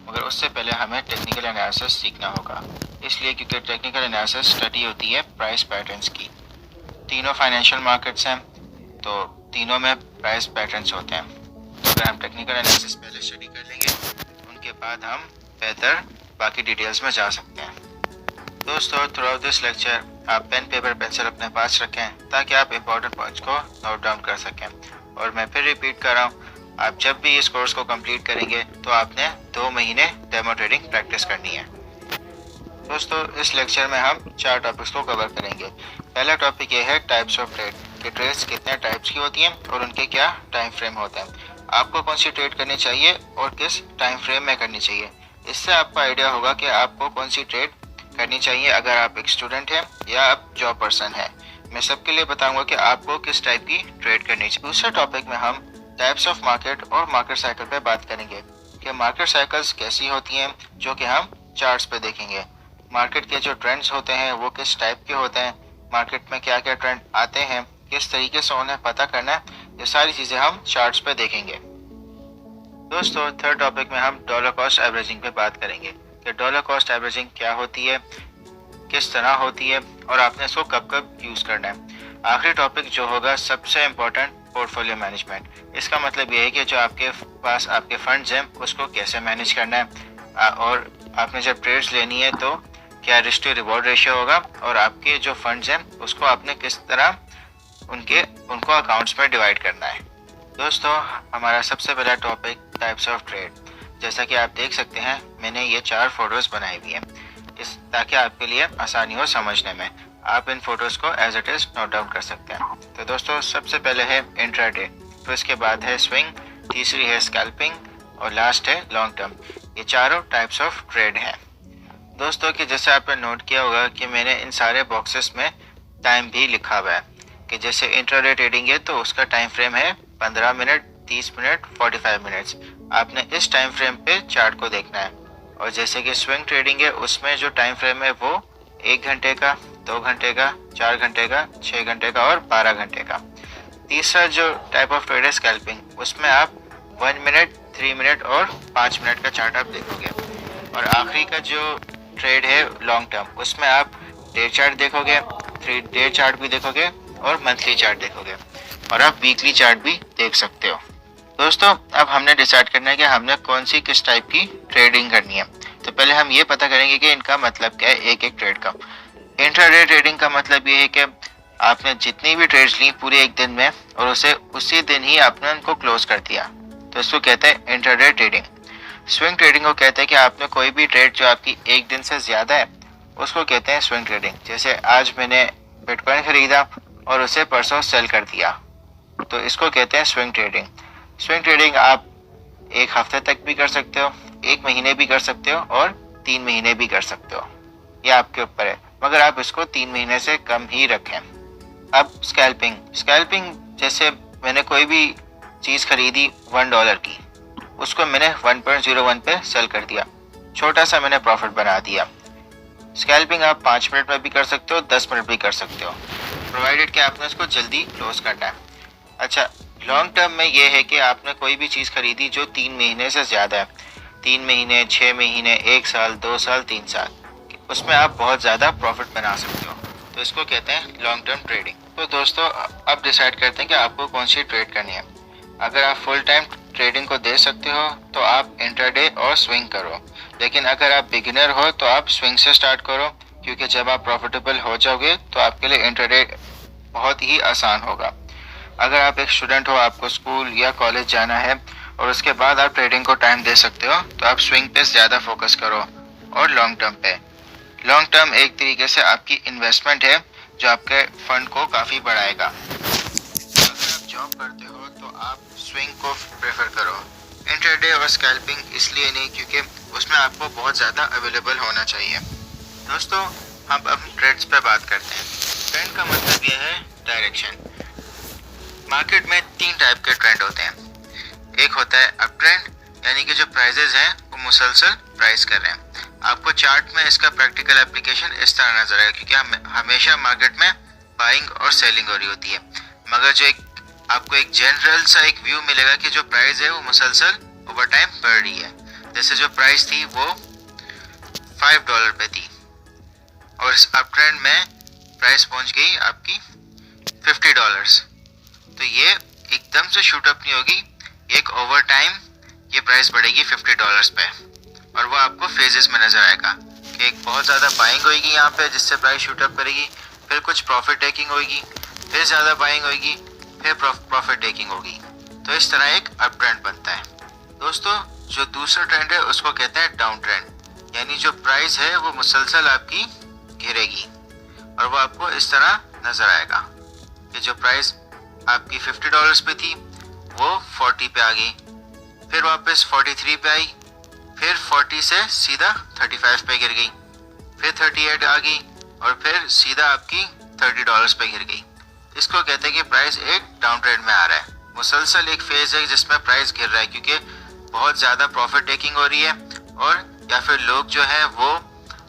मगर उससे पहले हमें टेक्निकल एनालिसिस सीखना होगा। इसलिए क्योंकि टेक्निकल एनालिसिस स्टडी होती है प्राइस पैटर्न्स की। तीनों फाइनेंशियल मार्केट्स हैं तो तीनों में प्राइस पैटर्न्स होते हैं। तो अगर हम टेक्निकल एनालिसिस पहले स्टडी कर लेंगे उनके बाद हम बेहतर बाकी डिटेल्स में जा सकते हैं। दोस्तों, थ्रू आउट दिस लेक्चर आप पेन पेपर पेंसिल अपने पास रखें ताकि आप इम्पोर्टेंट पॉइंट्स को नोट डाउन कर सकें। और मैं फिर रिपीट कर रहा हूँ, आप जब भी इस कोर्स को कंप्लीट करेंगे तो आपने 2 महीने डेमो ट्रेडिंग प्रैक्टिस करनी है। दोस्तों, इस लेक्चर में हम 4 टॉपिक्स को कवर करेंगे। पहला टॉपिक ये है टाइप्स ऑफ ट्रेड, कि ट्रेड्स कितने टाइप्स की होती हैं और उनके क्या टाइम फ्रेम होते हैं, आपको कौन सी ट्रेड करनी चाहिए और किस टाइम फ्रेम में करनी चाहिए। इससे आपको आइडिया होगा कि आपको कौन सी ट्रेड करनी चाहिए अगर आप एक स्टूडेंट हैं या आप जॉब पर्सन हैं। मैं सबके लिए बताऊंगा कि आपको किस टाइप की ट्रेड करनी चाहिए। दूसरे टॉपिक में हम टाइप्स ऑफ मार्केट और मार्केट साइकिल पे बात करेंगे कि मार्केट साइकिल्स कैसी होती हैं, जो कि हम चार्ट्स पे देखेंगे। मार्केट के जो ट्रेंड्स होते हैं वो किस टाइप के होते हैं, मार्केट में क्या क्या ट्रेंड आते हैं, किस तरीके से उन्हें पता करना है, ये सारी चीज़ें हम चार्ट्स पे देखेंगे। दोस्तों, थर्ड टॉपिक में हम डॉलर कॉस्ट एवरेजिंग पे बात करेंगे कि डॉलर कॉस्ट एवरेजिंग क्या होती है, किस तरह होती है और आपने इसको कब कब यूज़ करना है। आखिरी टॉपिक जो होगा सबसे इम्पोर्टेंट, पोर्टफोलियो मैनेजमेंट। इसका मतलब ये है कि जो आपके पास आपके फंड्स हैं उसको कैसे मैनेज करना है और आपने जब ट्रेड्स लेनी है तो क्या रिस्क टू रिवॉर्ड रेशियो होगा और आपके जो फंड्स हैं उसको आपने किस तरह उनको अकाउंट्स में डिवाइड करना है। दोस्तों, हमारा सबसे पहला टॉपिक टाइप्स ऑफ ट्रेड। जैसा कि आप देख सकते हैं मैंने ये 4 फोटोज़ बनाई हुई हैं ताकि आपके लिए आसानी हो समझने में। आप इन फोटोज़ को as it is note down कर सकते हैं। तो दोस्तों, सबसे पहले है इंट्राडे, तो इसके बाद है स्विंग, तीसरी है स्कैल्पिंग और लास्ट है लॉन्ग टर्म। ये चारों टाइप्स ऑफ ट्रेड हैं। दोस्तों, कि जैसे आपने नोट किया होगा कि मैंने इन सारे बॉक्सेस में टाइम भी लिखा हुआ है कि जैसे इंट्राडे ट्रेडिंग है तो उसका टाइम फ्रेम है 15 मिनट, 30 मिनट, 45 मिनट्स। आपने इस टाइम फ्रेम पे चार्ट को देखना है। और जैसे कि स्विंग ट्रेडिंग है उसमें जो टाइम फ्रेम है वो 1 घंटे का, 2 घंटे का, 4 घंटे का, 6 घंटे का और 12 घंटे का। तीसरा जो टाइप ऑफ ट्रेड है स्कैल्पिंग, उसमें आप 1 मिनट, 3 मिनट और 5 मिनट का चार्ट आप देखोगे। और आखिरी का जो ट्रेड है लॉन्ग टर्म, उसमें आप डे चार्ट देखोगे, 3 डे चार्ट भी देखोगे और मंथली चार्ट देखोगे और आप वीकली चार्ट भी देख सकते हो। दोस्तों, अब हमने डिसाइड करना है कि हमने कौन सी किस टाइप की ट्रेडिंग करनी है। तो पहले हम ये पता करेंगे कि इनका मतलब क्या है एक एक ट्रेड का। इंट्राडे ट्रेडिंग का मतलब ये है कि आपने जितनी भी ट्रेड्स ली पूरे एक दिन में और उसे उसी दिन ही आपने उनको क्लोज कर दिया, तो इसको कहते हैं इंट्राडे ट्रेडिंग। स्विंग ट्रेडिंग को कहते हैं कि आपने कोई भी ट्रेड जो आपकी एक दिन से ज़्यादा है उसको कहते हैं स्विंग ट्रेडिंग। जैसे आज मैंने बिटकॉइन खरीदा और उसे परसों सेल कर दिया, तो इसको कहते हैं स्विंग ट्रेडिंग। स्विंग ट्रेडिंग आप 1 हफ्ते तक भी कर सकते हो, 1 महीने भी कर सकते हो और 3 महीने भी कर सकते हो, ये आपके ऊपर है, मगर आप इसको 3 महीने से कम ही रखें। अब स्कैल्पिंग जैसे मैंने कोई भी चीज़ खरीदी $1 की, उसको मैंने 1.01 पे सेल कर दिया, छोटा सा मैंने प्रॉफिट बना दिया। स्कैल्पिंग आप 5 मिनट में भी कर सकते हो, 10 मिनट भी कर सकते हो, प्रोवाइडेड कि आपने उसको जल्दी क्लोज करना है। अच्छा, लॉन्ग टर्म में ये है कि आपने कोई भी चीज़ खरीदी जो 3 महीने से ज़्यादा है, 3 महीने, 6 महीने, 1 साल, 2 साल, 3 साल, उसमें आप बहुत ज़्यादा प्रॉफिट बना सकते हो, तो इसको कहते हैं लॉन्ग टर्म ट्रेडिंग। तो दोस्तों, अब डिसाइड करते हैं कि आपको कौन सी ट्रेड करनी है। अगर आप फुल टाइम ट्रेडिंग को दे सकते हो तो आप इंट्राडे और स्विंग करो, लेकिन अगर आप बिगिनर हो तो आप स्विंग से स्टार्ट करो, क्योंकि जब आप प्रॉफिटेबल हो जाओगे तो आपके लिए इंट्राडे बहुत ही आसान होगा। अगर आप एक स्टूडेंट हो, आपको स्कूल या कॉलेज जाना है और उसके बाद आप ट्रेडिंग को टाइम दे सकते हो, तो आप स्विंग पे ज़्यादा फोकस करो और लॉन्ग टर्म पे। लॉन्ग टर्म एक तरीके से आपकी इन्वेस्टमेंट है जो आपके फंड को काफ़ी बढ़ाएगा। अगर आप जॉब करते हो तो आप स्विंग को प्रेफर करो। इंट्राडे और स्कैल्पिंग इसलिए नहीं क्योंकि उसमें आपको बहुत ज़्यादा अवेलेबल होना चाहिए। दोस्तों, हम अब ट्रेड्स पे बात करते हैं। ट्रेंड का मतलब ये है डायरेक्शन। मार्केट में 3 टाइप के ट्रेंड होते हैं। एक होता है अप ट्रेंड, यानी कि जो प्राइजेज हैं वो मुसलसल प्राइस कर रहे हैं। आपको चार्ट में इसका प्रैक्टिकल एप्लीकेशन इस तरह नजर आएगा, क्योंकि हमेशा मार्केट में बाइंग और सेलिंग हो रही होती है, मगर जो आपको एक जनरल सा एक व्यू मिलेगा कि जो प्राइस है वो मुसलसल ओवर टाइम बढ़ रही है। जैसे जो प्राइस थी वो $5 पे थी और इस अप ट्रेंड में प्राइस पहुंच गई आपकी $50। तो ये एकदम से शूट अप नहीं होगी, एक ओवर टाइम ये प्राइस बढ़ेगी $50 पे और वो आपको फेजेस में नजर आएगा कि एक बहुत ज़्यादा बाइंग होगी यहाँ पे जिससे प्राइस शूट अप करेगी, फिर कुछ प्रॉफिट टेकिंग होगी, फिर ज़्यादा बाइंग होगी, फिर प्रॉफिट टेकिंग होगी। तो इस तरह एक अप ट्रेंड बनता है। दोस्तों जो दूसरा ट्रेंड है उसको कहते हैं डाउन ट्रेंड, यानी जो प्राइस है वो मुसलसल आपकी गिरेगी और वो आपको इस तरह नजर आएगा कि जो प्राइस आपकी $50 पे थी वो 40 पे आ गई, फिर वापस 43 पे आई, फिर 40 से सीधा 35 पे गिर गई, फिर 38 आ गई और फिर सीधा आपकी $30 पे गिर गई। इसको कहते हैं कि प्राइस एक डाउन ट्रेंड में आ रहा है। मुसलसल एक फेज है जिसमें प्राइस गिर रहा है क्योंकि बहुत ज़्यादा प्रॉफिट टेकिंग हो रही है और या फिर लोग जो है वो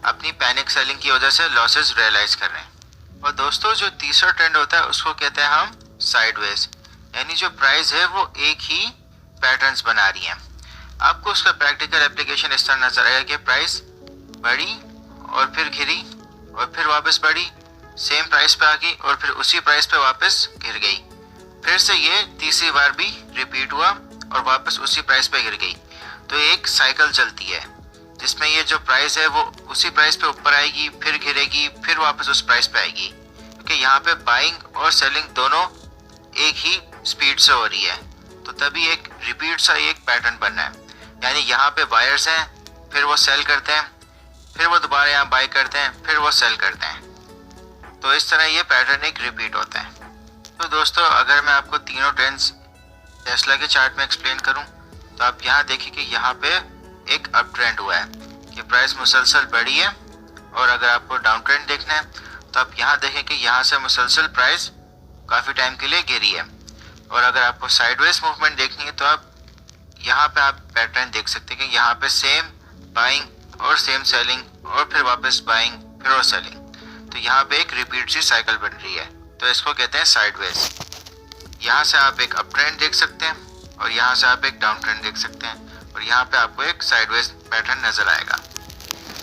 अपनी पैनिक सेलिंग की वजह से लॉसेस रियलाइज कर रहे हैं। और दोस्तों जो तीसरा ट्रेंड होता है उसको कहते हैं हम साइडवेज, यानी जो प्राइस है वो एक ही पैटर्न्स बना रही है। आपको उसका प्रैक्टिकल एप्लीकेशन इस तरह नजर आएगा कि प्राइस बढ़ी और फिर गिरी और फिर वापस बढ़ी, सेम प्राइस पे आ गई और फिर उसी प्राइस पे वापस गिर गई, फिर से ये तीसरी बार भी रिपीट हुआ और वापस उसी प्राइस पे गिर गई। तो एक साइकिल चलती है जिसमें ये जो प्राइस है वो उसी प्राइस पे ऊपर आएगी, फिर गिरेगी, फिर वापस उस प्राइस पे आएगी, क्योंकि यहाँ पे बाइंग और सेलिंग दोनों एक ही स्पीड से हो रही है। तो तभी एक रिपीट सा एक पैटर्न बनना है, यानी यहाँ पे बायर्स हैं, फिर वो सेल करते हैं, फिर वो दोबारा यहाँ बाय करते हैं, फिर वो सेल करते हैं। तो इस तरह ये पैटर्न एक रिपीट होता है। तो दोस्तों अगर मैं आपको तीनों ट्रेंड्स टेस्ला के चार्ट में एक्सप्लेन करूं तो आप यहाँ देखिए कि यहाँ पे एक अप ट्रेंड हुआ है कि प्राइस मुसलसल बढ़ी है, और अगर आपको डाउन ट्रेंड देखना है तो आप यहाँ देखें कि यहाँ से मुसलसल प्राइस काफ़ी टाइम के लिए गिरी है। और अगर आपको साइडवेज मूवमेंट देखनी है तो आप यहाँ पे आप पैटर्न देख सकते हैं कि यहाँ पे सेम बाइंग और सेम सेलिंग और फिर वापस बाइंग फिर और सेलिंग। तो यहाँ पे एक रिपीट सी साइकिल बन रही है, तो इसको कहते हैं साइडवेज। यहाँ से आप एक अप ट्रेंड देख सकते हैं और यहाँ से आप एक डाउन ट्रेंड देख सकते हैं और यहाँ पे आपको एक साइडवेज पैटर्न नजर आएगा।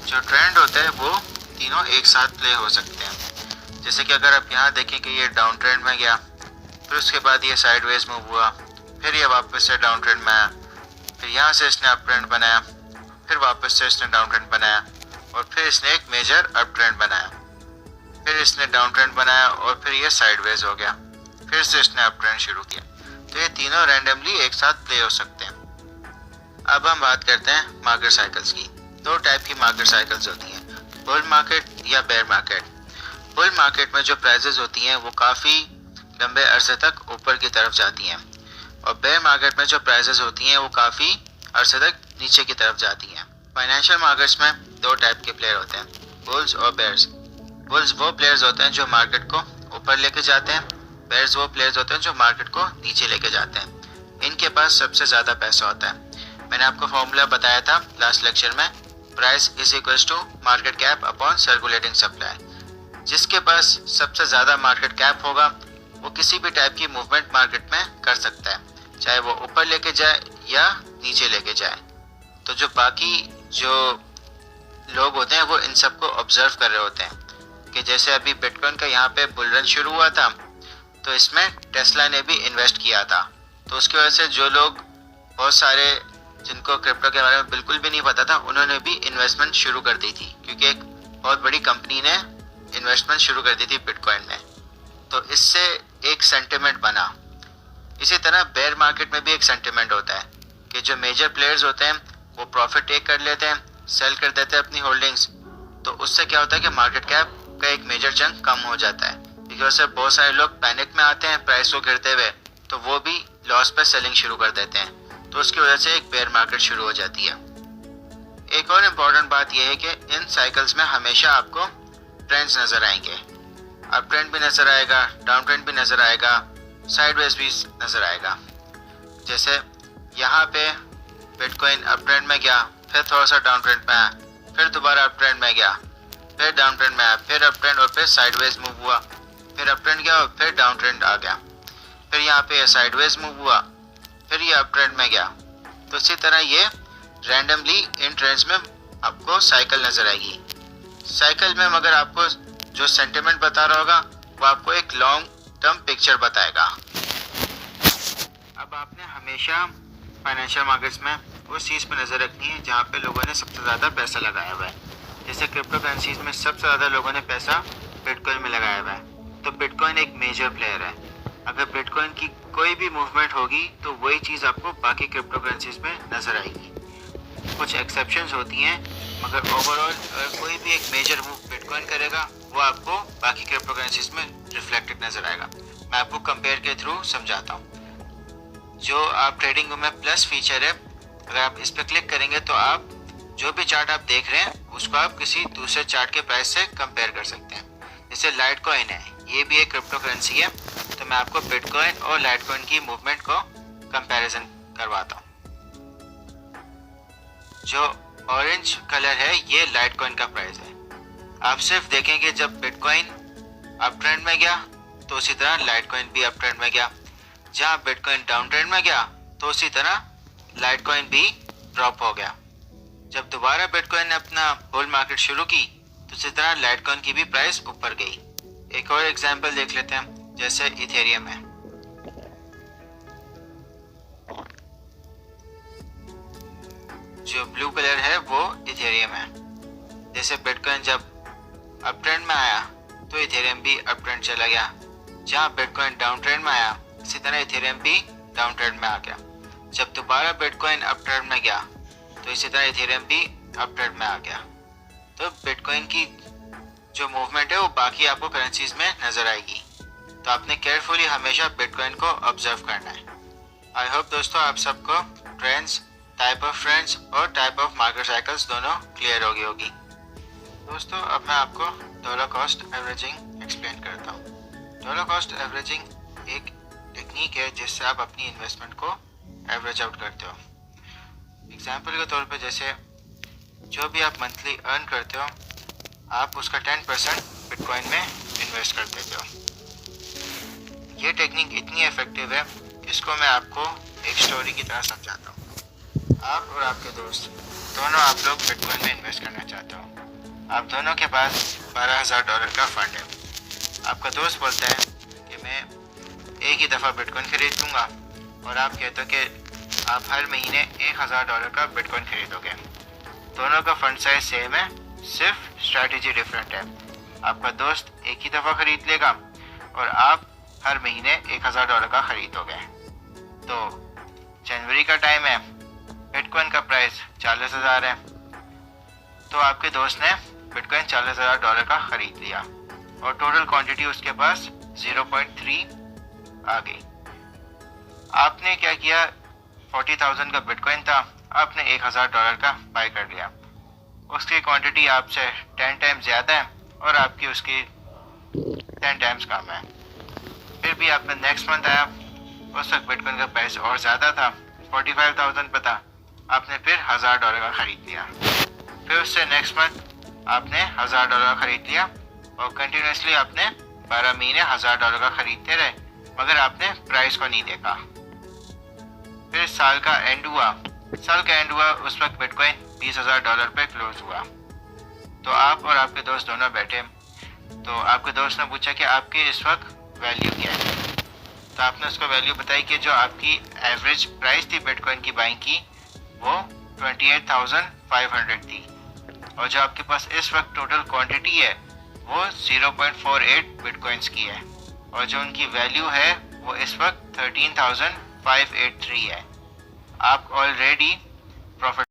जो ट्रेंड होता है वो तीनों एक साथ प्ले हो सकते हैं। जैसे कि अगर आप यहाँ देखें कि ये डाउन ट्रेंड में गया, फिर उसके बाद ये साइडवेज मूव हुआ, फिर ये वापस से डाउन ट्रेंड में आया, फिर यहाँ से इसने अप ट्रेंड बनाया, फिर वापस से इसने डाउन ट्रेंड बनाया और फिर इसने एक मेजर अप ट्रेंड बनाया, फिर इसने डाउन ट्रेंड बनाया और फिर ये साइडवेज हो गया, फिर से इसने अप ट्रेंड शुरू किया। तो ये तीनों रैंडमली एक साथ प्ले हो सकते हैं। अब हम बात करते हैं मार्केट साइकिल्स की। दो टाइप की मार्केट साइकिल्स होती हैं, बुल मार्केट या बेयर मार्केट। बुल मार्केट में जो प्राइसेस होती हैं वो काफ़ी लंबे अरसे तक ऊपर की तरफ जाती हैं और बेयर मार्केट में जो प्राइसेस होती हैं वो काफ़ी अरसे तक नीचे की तरफ जाती हैं। फाइनेंशियल मार्केट्स में दो टाइप के प्लेयर होते हैं, बुल्स और बेयर्स। बुल्स वो प्लेयर्स होते हैं जो मार्केट को ऊपर लेके जाते हैं, बेयर्स वो प्लेयर्स होते हैं जो मार्केट को नीचे लेके जाते हैं। इनके पास सबसे ज़्यादा पैसा होता है। मैंने आपको फॉर्मूला बताया था लास्ट लेक्चर में, price is equals to market cap upon circulating supply. जिसके पास सबसे ज़्यादा मार्केट कैप होगा वो किसी भी टाइप की मूवमेंट मार्केट में कर सकता है, चाहे वो ऊपर लेके जाए या नीचे लेके जाए। तो जो बाकी जो लोग होते हैं वो इन सबको ऑब्जर्व कर रहे होते हैं कि जैसे अभी बिटकॉइन का यहाँ पे बुल रन शुरू हुआ था तो इसमें टेस्ला ने भी इन्वेस्ट किया था। तो उसकी वजह से जो लोग बहुत सारे जिनको क्रिप्टो के बारे में बिल्कुल भी नहीं पता था उन्होंने भी इन्वेस्टमेंट शुरू कर दी थी, क्योंकि एक बहुत बड़ी कंपनी ने इन्वेस्टमेंट शुरू कर दी थी बिटकॉइन में। तो इससे एक सेंटिमेंट बना। इसी तरह बेयर मार्केट में भी एक सेंटिमेंट होता है कि जो मेजर प्लेयर्स होते हैं वो प्रॉफिट टेक कर लेते हैं, सेल कर देते हैं अपनी होल्डिंग्स। तो उससे क्या होता है कि मार्केट कैप का एक मेजर चंक कम हो जाता है, क्योंकि उससे बहुत सारे लोग पैनिक में आते हैं प्राइस को गिरते हुए, तो वो भी लॉस पे सेलिंग शुरू कर देते हैं। तो उसकी वजह से एक बेयर मार्केट शुरू हो जाती है। एक और इम्पॉर्टेंट बात यह है कि इन साइकिल्स में हमेशा आपको ट्रेंड्स नजर आएंगे। अप ट्रेंड भी नजर आएगा, डाउन ट्रेंड भी नजर आएगा, साइडवेज भी नजर आएगा। जैसे यहाँ पे बिटकॉइन अप ट्रेंड में गया, फिर थोड़ा सा डाउन ट्रेंड में आया, फिर दोबारा अप ट्रेंड में गया, फिर डाउन ट्रेंड में आया, फिर अप ट्रेंड और फिर साइडवेज मूव हुआ, फिर अप ट्रेंड गया और फिर डाउन ट्रेंड आ गया, फिर यहाँ पे साइडवेज मूव हुआ, फिर ये अप ट्रेंड में गया। तो इसी तरह ये रैंडमली इन ट्रेंड्स में आपको साइकिल नज़र आएगी। साइकिल में मगर आपको जो सेंटिमेंट बता रहा होगा वो आपको एक लॉन्ग टर्म पिक्चर बताएगा। अब आपने हमेशा फाइनेंशियल मार्केट्स में उस चीज़ पर नज़र रखनी है जहाँ पे लोगों ने सबसे ज़्यादा पैसा लगाया हुआ है। जैसे क्रिप्टो करेंसीज में सबसे ज़्यादा लोगों ने पैसा बिटकॉइन में लगाया हुआ है, तो बिटकॉइन एक मेजर प्लेयर है। अगर बिटकॉइन की कोई भी मूवमेंट होगी तो वही चीज़ आपको बाकी क्रिप्टो करेंसीज में नज़र आएगी। कुछ एक्सेप्शंस होती हैं, मगर ओवरऑल अगर कोई भी एक मेजर मूव बिटकॉइन करेगा वो आपको बाकी क्रिप्टो करेंसीज में रिफ्लेक्टेड नज़र आएगा। मैं आपको कंपेयर के थ्रू समझाता हूँ। जो आप ट्रेडिंग में प्लस फीचर है, अगर आप इस पर क्लिक करेंगे तो आप जो भी चार्ट आप देख रहे हैं उसको आप किसी दूसरे चार्ट के प्राइस से कंपेयर कर सकते हैं। जैसे लाइटकॉइन है, ये भी एक क्रिप्टो करेंसी है, तो मैं आपको बिटकॉइन और लाइटकॉइन की मूवमेंट को कंपैरिजन करवाता हूँ। जो ऑरेंज कलर है ये लाइटकॉइन का प्राइस है। आप सिर्फ देखेंगे जब बिटकॉइन अप ट्रेंड में गया तो उसी तरह लाइटकॉइन भी अप ट्रेंड में गया। जहाँ बिटकॉइन डाउन ट्रेंड में गया तो उसी तरह लाइटकॉइन भी ड्रॉप हो गया। जब दोबारा बिटकॉइन ने अपना बुल मार्केट शुरू की तो उसी तरह लाइटकॉइन की भी प्राइस ऊपर गई। एक और एग्जांपल देख लेते हैं, जैसे इथेरियम है। जो ब्लू कलर है वो इथेरियम है। जैसे बिटकॉइन जब अप ट्रेंड में आया तो इथेरियम भी अप ट्रेंड चला गया। जहाँ बिटकॉइन डाउन ट्रेंड में आया इसी तरह इथेरियम भी डाउन ट्रेंड में आ गया। जब दोबारा बिटकॉइन अप ट्रेंड में गया तो इसी तरह इथेरियम भी अप ट्रेंड में आ गया। तो बिटकॉइन की जो मूवमेंट है वो बाकी आपको करेंसीज में नजर आएगी। तो आपने केयरफुली हमेशा बिटकॉइन को ऑब्जर्व करना है। आई होप दोस्तों आप सबको ट्रेंड्स, टाइप ऑफ ट्रेंड्स और टाइप ऑफ मार्केट साइकिल्स दोनों क्लियर हो गई होगी। दोस्तों अब मैं आपको डॉलर कॉस्ट एवरेजिंग एक्सप्लेन करता हूँ। डॉलर कॉस्ट एवरेजिंग एक टेक्निक है जिससे आप अपनी इन्वेस्टमेंट को एवरेज आउट करते हो। एग्जाम्पल के तौर पे जैसे जो भी आप मंथली अर्न करते हो आप उसका 10% बिटकॉइन में इन्वेस्ट कर देते हो। ये टेक्निक इतनी इफेक्टिव है, इसको मैं आपको एक स्टोरी की तरह समझाता हूँ। आप और आपके दोस्त दोनों आप लोग बिटकॉइन में इन्वेस्ट करना चाहते हो। आप दोनों के पास $12,000 का फंड है। आपका दोस्त बोलता है कि मैं एक ही दफ़ा बिटकॉइन खरीद लूँगा, और आप कहते हो कि आप हर महीने $1,000 का बिटकॉइन खरीदोगे। दोनों का फंड साइज सेम है, सिर्फ स्ट्रैटेजी डिफरेंट है। आपका दोस्त एक ही दफ़ा खरीद लेगा और आप हर महीने $1,000 का खरीदोगे। तो जनवरी का टाइम है, बिटकॉइन का प्राइस 40,000 है, तो आपके दोस्त ने बिटकॉइन $40,000 का खरीद लिया और टोटल क्वांटिटी उसके पास 0.3 आ गई। आपने क्या किया, 40,000 का बिटकॉइन था, आपने $1,000 का बाय कर लिया। उसकी क्वांटिटी आपसे 10 टाइम्स ज़्यादा है और आपकी उसकी 10 टाइम्स कम है। फिर भी आपने नेक्स्ट मंथ आया, उस वक्त बिटकॉइन का प्राइस और ज़्यादा था, 45,000 पे था, आपने फिर $1,000 का खरीद लिया। फिर उससे नेक्स्ट मंथ आपने $1,000 का खरीद लिया और कंटिन्यूसली आपने 12 महीने $1,000 का खरीदते रहे, मगर आपने प्राइस को नहीं देखा। फिर साल का एंड हुआ, उस वक्त बिटकॉइन $20,000 पे क्लोज हुआ। तो आप और आपके दोस्त दोनों बैठे, तो आपके दोस्त ने पूछा कि आपकी इस वक्त वैल्यू क्या है। तो आपने उसको वैल्यू बताई कि जो आपकी एवरेज प्राइस थी बिटकॉइन की बाइंग की वो 28,500 थी, और जो आपके पास इस वक्त टोटल क्वांटिटी है वो 0.48 बिटकॉइंस की है, और जो उनकी वैल्यू है वो इस वक्त 13,583 है। आप ऑलरेडी प्रॉफिट